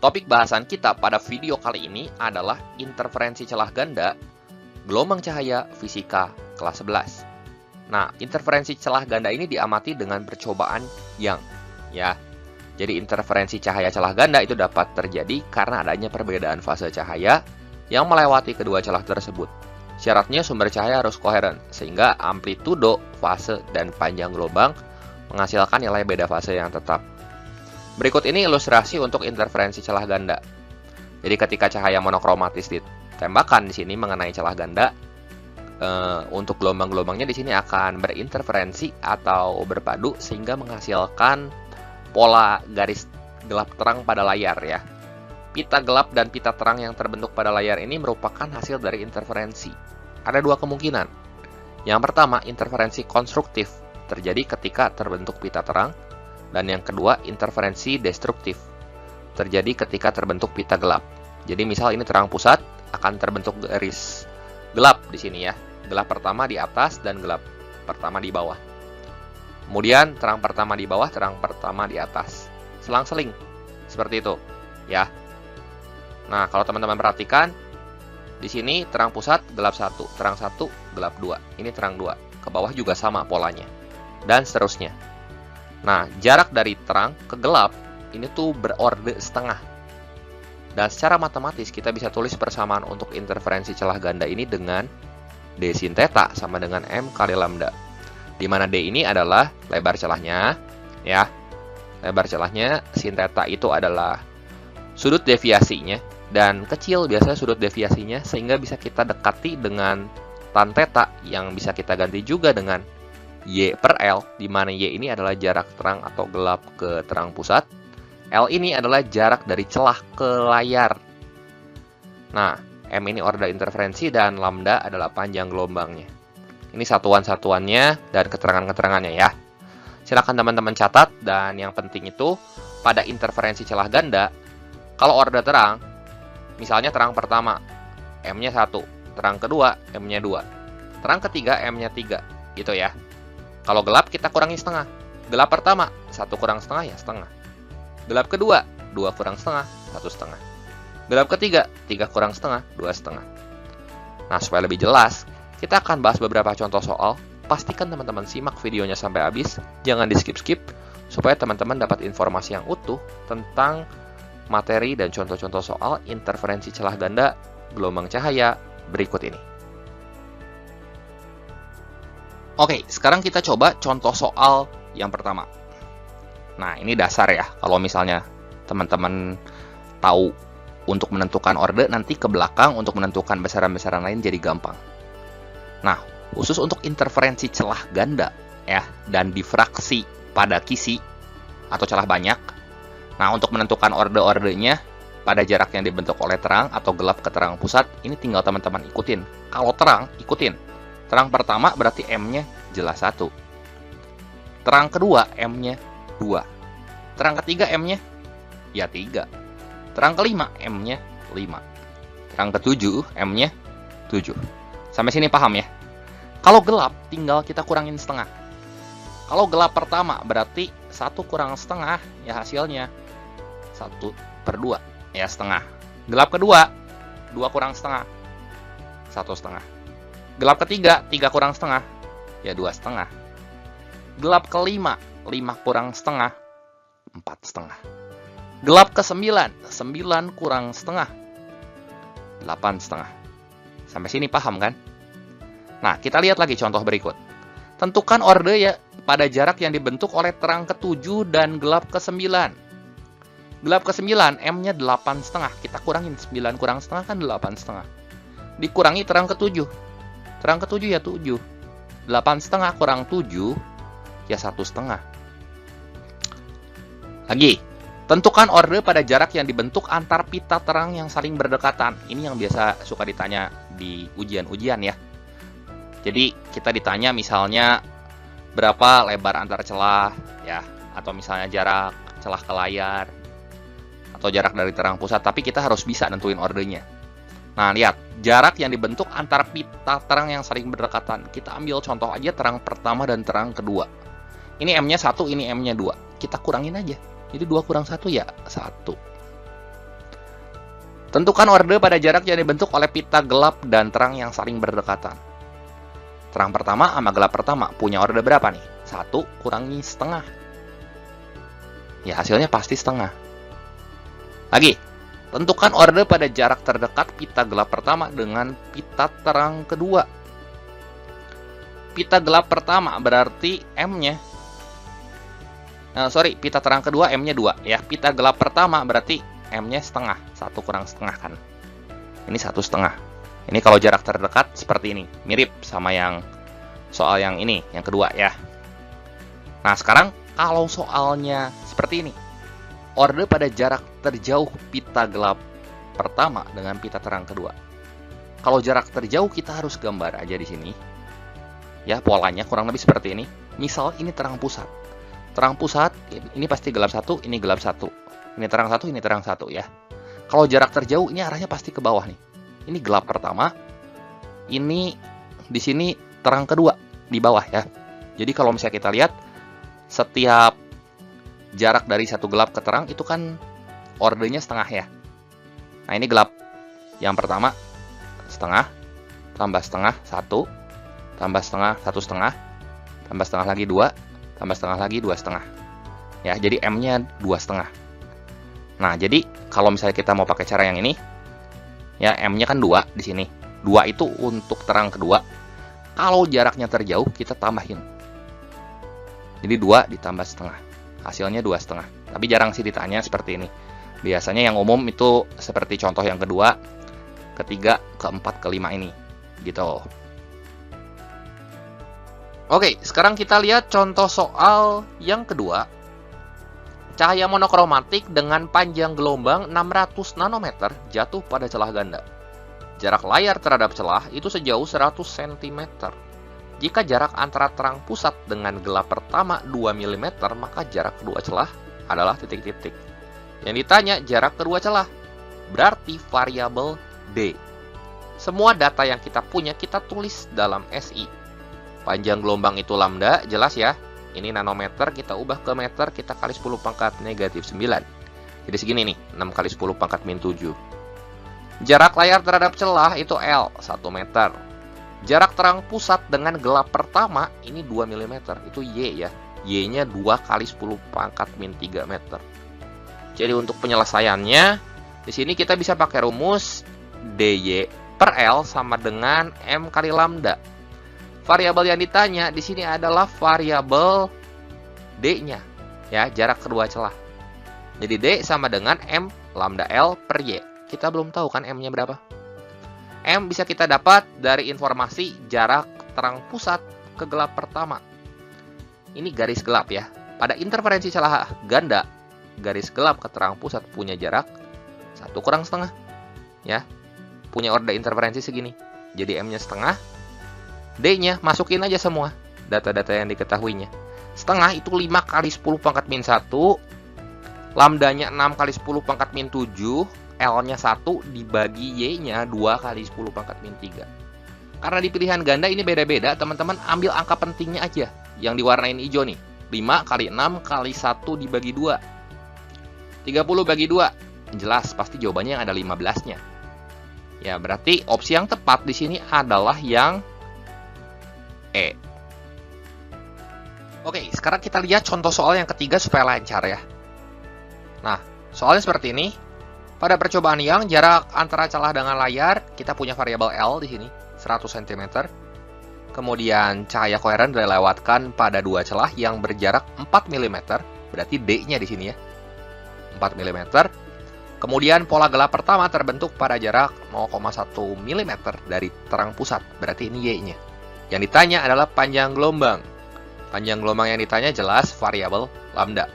Topik bahasan kita pada video kali ini adalah interferensi celah ganda, gelombang cahaya fisika kelas 11. Nah, interferensi celah ganda ini diamati dengan percobaan Young, ya. Jadi interferensi cahaya celah ganda itu dapat terjadi karena adanya perbedaan fase cahaya yang melewati kedua celah tersebut. Syaratnya sumber cahaya harus koheren, sehingga amplitudo, fase, dan panjang gelombang menghasilkan nilai beda fase yang tetap. Berikut ini ilustrasi untuk interferensi celah ganda. Jadi ketika cahaya monokromatis ditembakkan di sini mengenai celah ganda, untuk gelombang-gelombangnya di sini akan berinterferensi atau berpadu sehingga menghasilkan pola garis gelap terang pada layar ya. Pita gelap dan pita terang yang terbentuk pada layar ini merupakan hasil dari interferensi. Ada dua kemungkinan. Yang pertama, interferensi konstruktif terjadi ketika terbentuk pita terang, dan yang kedua, interferensi destruktif terjadi ketika terbentuk pita gelap. Jadi misal ini terang pusat, akan terbentuk garis gelap di sini ya. Gelap pertama di atas dan gelap pertama di bawah. Kemudian terang pertama di bawah, terang pertama di atas. Selang-seling. Seperti itu, ya. Nah, kalau teman-teman perhatikan, di sini terang pusat, gelap 1, terang 1, gelap 2. Ini terang 2. Ke bawah juga sama polanya. Dan seterusnya. Nah, jarak dari terang ke gelap, ini tuh berorde setengah. Dan secara matematis, kita bisa tulis persamaan untuk interferensi celah ganda ini dengan D sin theta sama dengan M kali lambda. Di mana D ini adalah lebar celahnya, ya. Lebar celahnya, sin theta itu adalah sudut deviasinya, dan kecil biasanya sudut deviasinya, sehingga bisa kita dekati dengan tan theta yang bisa kita ganti juga dengan Y per L, di mana Y ini adalah jarak terang atau gelap ke terang pusat. L ini adalah jarak dari celah ke layar. Nah, M ini order interferensi dan lambda adalah panjang gelombangnya. Ini satuan-satuannya dan keterangan-keterangannya ya. Silakan teman-teman catat, dan yang penting itu pada interferensi celah ganda, kalau order terang, misalnya terang pertama M-nya 1, terang kedua M-nya 2, terang ketiga M-nya 3, gitu ya. Kalau gelap kita kurangi setengah. Gelap pertama 1 kurang setengah ya setengah. Gelap kedua 2 kurang setengah 1 setengah. Gelap ketiga 3 kurang setengah 2 setengah. Nah, supaya lebih jelas, kita akan bahas beberapa contoh soal. Pastikan teman-teman simak videonya sampai habis, jangan di skip-skip, supaya teman-teman dapat informasi yang utuh tentang materi dan contoh-contoh soal interferensi celah ganda gelombang cahaya berikut ini. Oke, sekarang kita coba contoh soal yang pertama. Nah, ini dasar ya. Kalau misalnya teman-teman tahu untuk menentukan orde, nanti ke belakang untuk menentukan besaran-besaran lain jadi gampang. Nah, khusus untuk interferensi celah ganda ya, dan difraksi pada kisi atau celah banyak. Nah, untuk menentukan orde-ordenya pada jarak yang dibentuk oleh terang atau gelap ke terang pusat, ini tinggal teman-teman ikutin. Kalau terang, ikutin. Terang pertama berarti M-nya jelas 1. Terang kedua M-nya 2. Terang ketiga M-nya ya 3. Terang kelima M-nya 5. Terang ketujuh M-nya 7. Sampai sini paham ya? Kalau gelap tinggal kita kurangin setengah. Kalau gelap pertama berarti 1 kurang setengah ya hasilnya 1/2 ya setengah. Gelap kedua 2 kurang setengah 1/2. Gelap ketiga 3 kurang setengah ya 2/2. Gelap kelima 5 kurang setengah 4/2. Gelap ke-9 9 kurang setengah 8/2. Sampai sini paham kan? Nah, kita lihat lagi contoh berikut. Tentukan orde ya pada jarak yang dibentuk oleh terang ke-7 dan gelap ke-9. Gelap ke-9 M-nya 8/2. Kita kurangin 9 kurang setengah kan 8/2. Dikurangi terang ke-7. Terang ke-7 ya 7. 8/2 kurang 7 ya 1/2. Lagi, tentukan orde pada jarak yang dibentuk antar pita terang yang saling berdekatan. Ini yang biasa suka ditanya di ujian-ujian ya. Jadi kita ditanya misalnya berapa lebar antar celah ya, atau misalnya jarak celah ke layar, atau jarak dari terang pusat, tapi kita harus bisa nentuin ordenya. Nah, lihat, jarak yang dibentuk antar pita terang yang saling berdekatan. Kita ambil contoh aja terang pertama dan terang kedua. Ini M-nya 1, ini M-nya 2. Kita kurangin aja. Jadi 2 kurang 1 ya 1. Tentukan orde pada jarak yang dibentuk oleh pita gelap dan terang yang saling berdekatan. Terang pertama sama gelap pertama punya orde berapa nih? 1 kurangi setengah. Ya, hasilnya pasti setengah. Lagi, tentukan orde pada jarak terdekat pita gelap pertama dengan pita terang kedua. Pita gelap pertama berarti M-nya. Pita terang kedua M-nya 2 ya. Pita gelap pertama berarti M-nya setengah. 1 kurang setengah kan. Ini 1,5. Ini kalau jarak terdekat seperti ini. Mirip sama yang soal yang ini, yang kedua ya. Nah, sekarang kalau soalnya seperti ini. Orde pada jarak terjauh pita gelap pertama dengan pita terang kedua. Kalau jarak terjauh kita harus gambar aja di sini. Ya, polanya kurang lebih seperti ini. Misal ini terang pusat. Terang pusat, ini pasti gelap 1, ini gelap 1. Ini terang 1, ini terang 1 ya. Kalau jarak terjauh, ini arahnya pasti ke bawah nih. Ini gelap pertama. Ini di sini terang kedua, di bawah ya. Jadi kalau misalnya kita lihat, setiap jarak dari satu gelap ke terang, itu kan ordenya setengah ya. Nah, ini gelap. Yang pertama, setengah, tambah setengah, 1. Tambah setengah, 1,5, tambah setengah lagi 2, tambah setengah lagi 2,5. Ya, jadi M-nya 2,5. Nah, jadi kalau misalnya kita mau pakai cara yang ini, ya M-nya kan 2 di sini. 2 itu untuk terang kedua. Kalau jaraknya terjauh, kita tambahin. Jadi 2 ditambah setengah. Hasilnya 2,5. Tapi jarang sih ditanya seperti ini. Biasanya yang umum itu seperti contoh yang kedua, ketiga, keempat, kelima ini. Gitu. Oke, sekarang kita lihat contoh soal yang kedua. Cahaya monokromatik dengan panjang gelombang 600 nanometer jatuh pada celah ganda. Jarak layar terhadap celah itu sejauh 100 cm. Jika jarak antara terang pusat dengan gelap pertama 2 mm, maka jarak kedua celah adalah titik-titik. Yang ditanya jarak kedua celah, berarti variabel D. Semua data yang kita punya kita tulis dalam SI. Panjang gelombang itu lambda, jelas ya. Ini nanometer, kita ubah ke meter, kita kali 10 pangkat negatif 9. Jadi segini nih, 6 kali 10 pangkat min 7. Jarak layar terhadap celah itu L, 1 meter. Jarak terang pusat dengan gelap pertama, ini 2 mm, itu Y ya. Y-nya 2 kali 10 pangkat min 3 meter. Jadi untuk penyelesaiannya, di sini kita bisa pakai rumus DY per L sama dengan M kali lambda. Variabel yang ditanya di sini adalah variabel D-nya, ya, jarak kedua celah. Jadi D sama dengan M lambda L per Y. Kita belum tahu kan M-nya berapa. M bisa kita dapat dari informasi jarak terang pusat ke gelap pertama. Ini garis gelap ya. Pada interferensi celah ganda, garis gelap ke terang pusat punya jarak 1 kurang setengah. Ya, punya orde interferensi segini. Jadi M-nya setengah. D-nya masukin aja semua data-data yang diketahuinya. Setengah itu 5 kali 10 pangkat min 1. Lambdanya 6 kali 10 pangkat min 7. L-nya 1 dibagi Y-nya 2 kali 10 pangkat min 3. Karena di pilihan ganda ini beda-beda, teman-teman ambil angka pentingnya aja. Yang diwarnain hijau nih. 5 kali 6 kali 1 dibagi 2. 30 bagi 2. Jelas, pasti jawabannya yang ada 15-nya. Ya, berarti opsi yang tepat di sini adalah yang E. Oke, sekarang kita lihat contoh soal yang ketiga supaya lancar ya. Nah, soalnya seperti ini. Pada percobaan yang jarak antara celah dengan layar, kita punya variabel L di sini, 100 cm. Kemudian cahaya koheren dilewatkan pada dua celah yang berjarak 4 mm, berarti D-nya di sini ya. 4 mm. Kemudian pola gelap pertama terbentuk pada jarak 0,1 mm dari terang pusat, berarti ini Y-nya. Yang ditanya adalah panjang gelombang. Panjang gelombang yang ditanya jelas variabel lambda.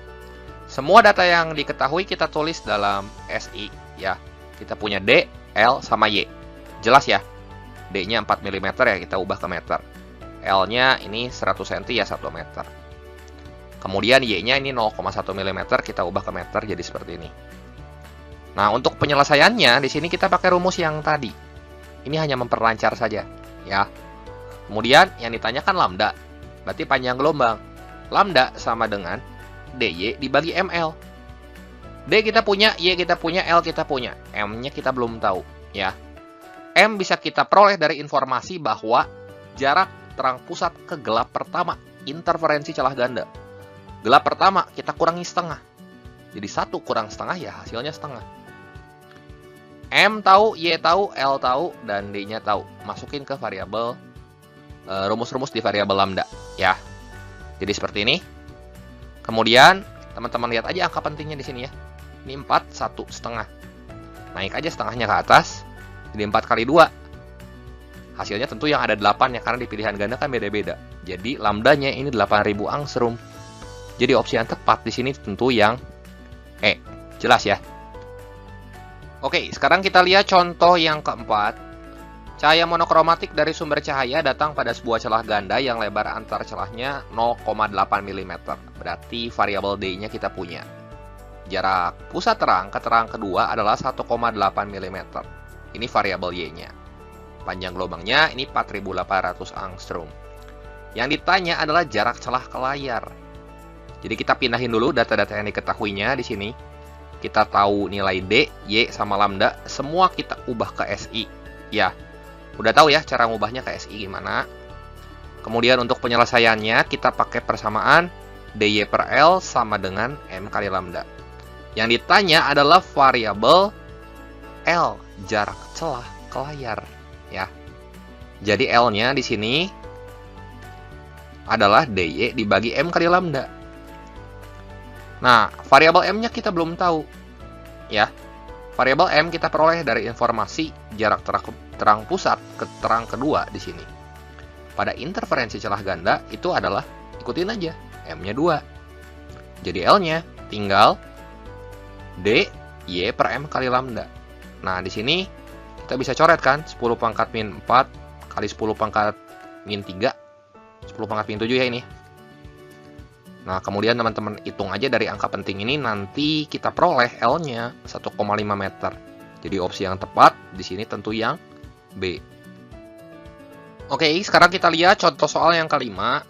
Semua data yang diketahui kita tulis dalam SI ya. Kita punya D, L, sama Y. Jelas ya. D-nya 4 mm ya, kita ubah ke meter. L-nya ini 100 cm ya 1 meter. Kemudian Y-nya ini 0,1 mm, kita ubah ke meter jadi seperti ini. Nah, untuk penyelesaiannya di sini kita pakai rumus yang tadi. Ini hanya memperlancar saja ya. Kemudian yang ditanyakan lambda, berarti panjang gelombang. Lambda sama dengan DY dibagi ML. D kita punya, Y kita punya, L kita punya. M-nya kita belum tahu, ya. M bisa kita peroleh dari informasi bahwa jarak terang pusat ke gelap pertama, interferensi celah ganda. Gelap pertama kita kurangi setengah. Jadi 1 kurang setengah ya hasilnya setengah. M tahu, Y tahu, L tahu, dan D-nya tahu. Masukin ke variabel rumus-rumus di variabel lambda, ya. Jadi seperti ini. Kemudian teman-teman lihat aja angka pentingnya di sini ya. Ini 4, 1 setengah. Naik aja setengahnya ke atas. Jadi 4 kali 2. Hasilnya tentu yang ada 8 ya, karena di pilihan ganda kan beda-beda. Jadi lambdanya ini 8000 angstrom. Jadi opsi yang tepat di sini tentu yang E. Jelas ya? Oke, sekarang kita lihat contoh yang keempat. Cahaya monokromatik dari sumber cahaya datang pada sebuah celah ganda yang lebar antar celahnya 0,8 mm. Berarti variabel D-nya kita punya. Jarak pusat terang ke terang kedua adalah 1,8 mm. Ini variabel Y-nya. Panjang gelombangnya ini 4800 angstrom. Yang ditanya adalah jarak celah ke layar. Jadi kita pindahin dulu data-data yang diketahuinya di sini. Kita tahu nilai D, Y, sama lambda. Semua kita ubah ke SI. Ya, udah tahu ya cara ngubahnya ke SI gimana. Kemudian untuk penyelesaiannya kita pakai persamaan DY per L sama dengan M kali lambda. Yang ditanya adalah variabel L, jarak celah ke layar, ya. Jadi L-nya di sini adalah DY dibagi M kali lambda. Nah, variabel M-nya kita belum tahu, ya. Variabel M kita peroleh dari informasi jarak terang pusat ke terang kedua di sini. Pada interferensi celah ganda itu adalah, ikutin aja, M-nya 2. Jadi L-nya tinggal D, Y per M kali lambda. Nah, di sini kita bisa coret kan, 10 pangkat min 4 kali 10 pangkat min 3, 10 pangkat min 7 ya ini. Nah, kemudian teman-teman hitung aja dari angka penting ini, nanti kita peroleh L-nya 1,5 meter. Jadi opsi yang tepat di sini tentu yang B. Oke, sekarang kita lihat contoh soal yang kelima.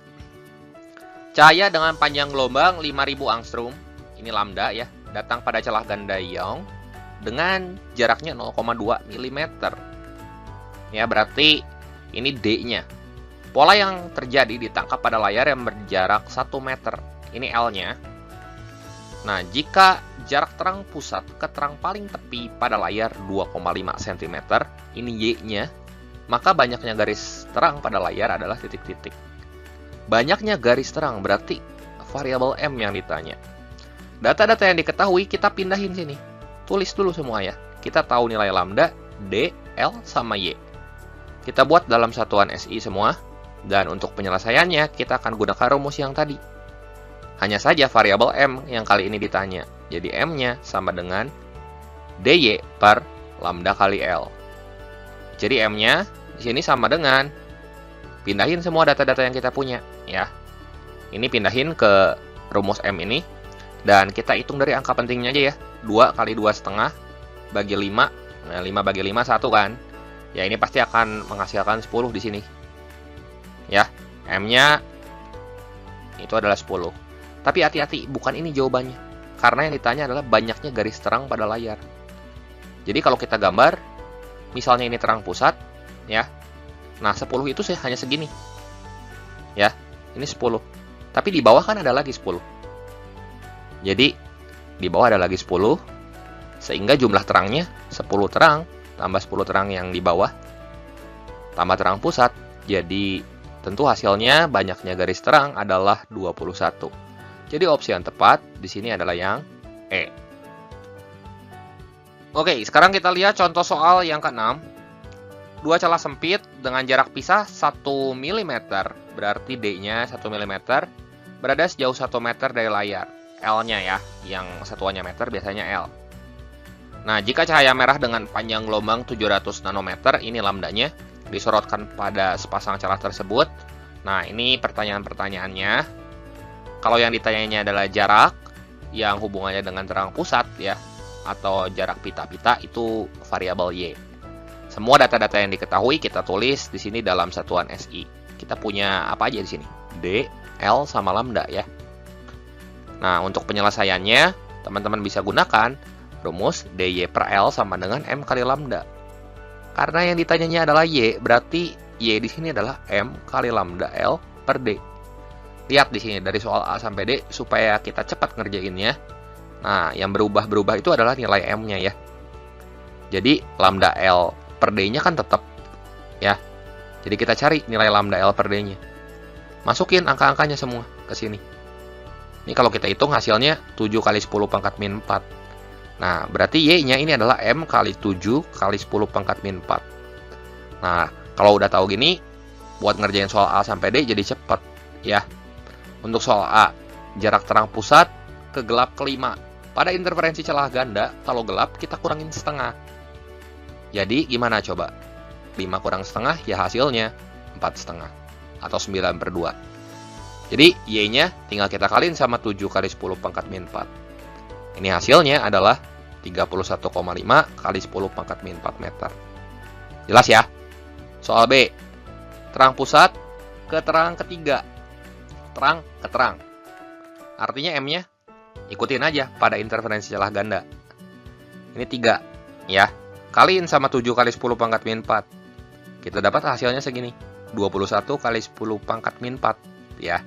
Cahaya dengan panjang gelombang 5000 angstrom, ini lambda ya, datang pada celah ganda Young dengan jaraknya 0,2 mm. Ya, berarti ini D-nya. Pola yang terjadi ditangkap pada layar yang berjarak 1 meter. Ini L-nya. Nah, jika jarak terang pusat ke terang paling tepi pada layar 2,5 cm, ini Y-nya, maka banyaknya garis terang pada layar adalah titik-titik. Banyaknya garis terang berarti variabel M yang ditanya. Data-data yang diketahui kita pindahin sini. Tulis dulu semua ya. Kita tahu nilai lambda, D, L, sama Y. Kita buat dalam satuan SI semua. Dan untuk penyelesaiannya, kita akan gunakan rumus yang tadi. Hanya saja variabel M yang kali ini ditanya. Jadi M-nya sama dengan DY per lambda kali L. Jadi M-nya di sini sama dengan, pindahin semua data-data yang kita punya, ya. Ini pindahin ke rumus M ini. Dan kita hitung dari angka pentingnya aja ya. 2 kali 2,5 bagi 5. Nah, 5 bagi 5, 1 kan. Ya, ini pasti akan menghasilkan 10 di sini. Ya, M-nya itu adalah 10. Tapi hati-hati, bukan ini jawabannya. Karena yang ditanya adalah banyaknya garis terang pada layar. Jadi kalau kita gambar, misalnya ini terang pusat, ya. Nah, 10 itu hanya segini. Ya, ini 10. Tapi di bawah kan ada lagi 10. Jadi, di bawah ada lagi 10. Sehingga jumlah terangnya 10 terang, tambah 10 terang yang di bawah, tambah terang pusat. Jadi, tentu hasilnya banyaknya garis terang adalah 21. Jadi opsi yang tepat di sini adalah yang E. Oke, sekarang kita lihat contoh soal yang ke-6. Dua celah sempit dengan jarak pisah 1 mm, berarti D-nya 1 mm, berada sejauh 1 meter dari layar. L-nya ya, yang satuannya meter biasanya L. Nah, jika cahaya merah dengan panjang gelombang 700 nanometer, ini lambdanya, disorotkan pada sepasang celah tersebut. Nah, ini pertanyaan-pertanyaannya. Kalau yang ditanyanya adalah jarak yang hubungannya dengan terang pusat ya, atau jarak pita-pita, itu variabel Y. Semua data-data yang diketahui kita tulis di sini dalam satuan SI. Kita punya apa aja di sini? D, L, sama lambda ya. Nah, untuk penyelesaiannya, teman-teman bisa gunakan rumus dy per L sama dengan M kali lambda. Karena yang ditanyanya adalah Y, berarti Y di sini adalah M kali lambda L per D. Lihat di sini dari soal A sampai D supaya kita cepat ngerjainnya. Nah, yang berubah-berubah itu adalah nilai M-nya ya. Jadi lambda L per D-nya kan tetap ya. Jadi kita cari nilai lambda L per D-nya. Masukin angka-angkanya semua ke sini. Ini kalau kita hitung hasilnya 7 kali 10 pangkat min 4. Nah, berarti Y-nya ini adalah M kali 7 kali 10 pangkat min 4. Nah, kalau udah tahu gini, buat ngerjain soal A sampai D jadi cepet ya. Untuk soal A, jarak terang pusat ke gelap kelima. Pada interferensi celah ganda, kalau gelap kita kurangin setengah. Jadi gimana coba? 5 kurang setengah ya hasilnya 4 setengah atau 9 per 2. Jadi Y-nya tinggal kita kaliin sama 7 kali 10 pangkat min 4. Ini hasilnya adalah 31,5 kali 10 pangkat min 4 meter. Jelas ya? Soal B, terang pusat ke terang ketiga. Terang ke terang. Artinya M-nya ikutin aja pada interferensi celah ganda. Ini 3 ya. Kaliin sama 7 kali 10 pangkat min 4. Kita dapat hasilnya segini. 21 kali 10 pangkat min 4 ya.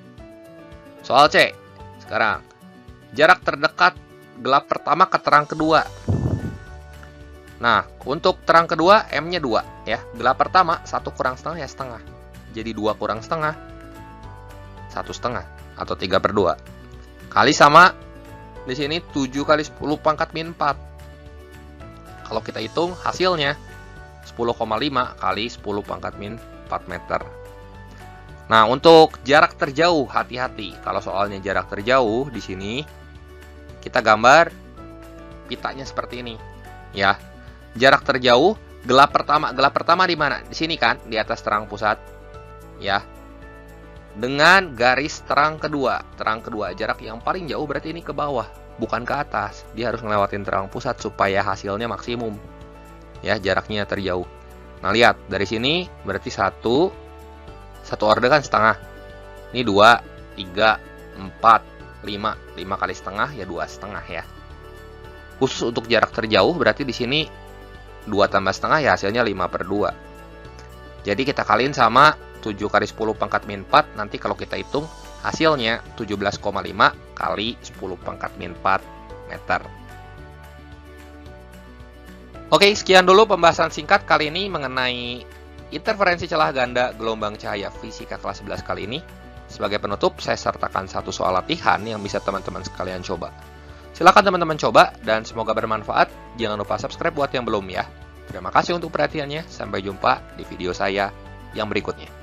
Soal C. Sekarang jarak terdekat gelap pertama ke terang kedua. Nah, untuk terang kedua M-nya 2 ya. Gelap pertama 1 kurang setengah ya setengah. Jadi 2 kurang setengah 1 setengah atau 3 per 2. Kali sama di sini 7 kali 10 pangkat min 4. Kalau kita hitung hasilnya 10,5 kali 10 pangkat min 4 meter. Nah, untuk jarak terjauh hati-hati. Kalau soalnya jarak terjauh di sini kita gambar pitanya seperti ini. Ya. Jarak terjauh gelap pertama di mana? Di sini kan, di atas terang pusat. Ya. Dengan garis terang kedua. Terang kedua jarak yang paling jauh berarti ini ke bawah, bukan ke atas. Dia harus ngelewatin terang pusat supaya hasilnya maksimum. Ya, jaraknya terjauh. Nah, lihat dari sini berarti satu orde kan setengah. Ini 2, 3, 4, 5 kali setengah ya 2 setengah ya. Khusus untuk jarak terjauh berarti di sini 2 tambah setengah ya hasilnya 5 per 2. Jadi kita kaliin sama 7 kali 10 pangkat min 4. Nanti kalau kita hitung hasilnya 17,5 kali 10 pangkat min 4 meter. Oke, sekian dulu pembahasan singkat kali ini mengenai interferensi celah ganda gelombang cahaya fisika kelas 11 kali ini. Sebagai penutup, saya sertakan satu soal latihan yang bisa teman-teman sekalian coba. Silakan teman-teman coba dan semoga bermanfaat. Jangan lupa subscribe buat yang belum ya. Terima kasih untuk perhatiannya. Sampai jumpa di video saya yang berikutnya.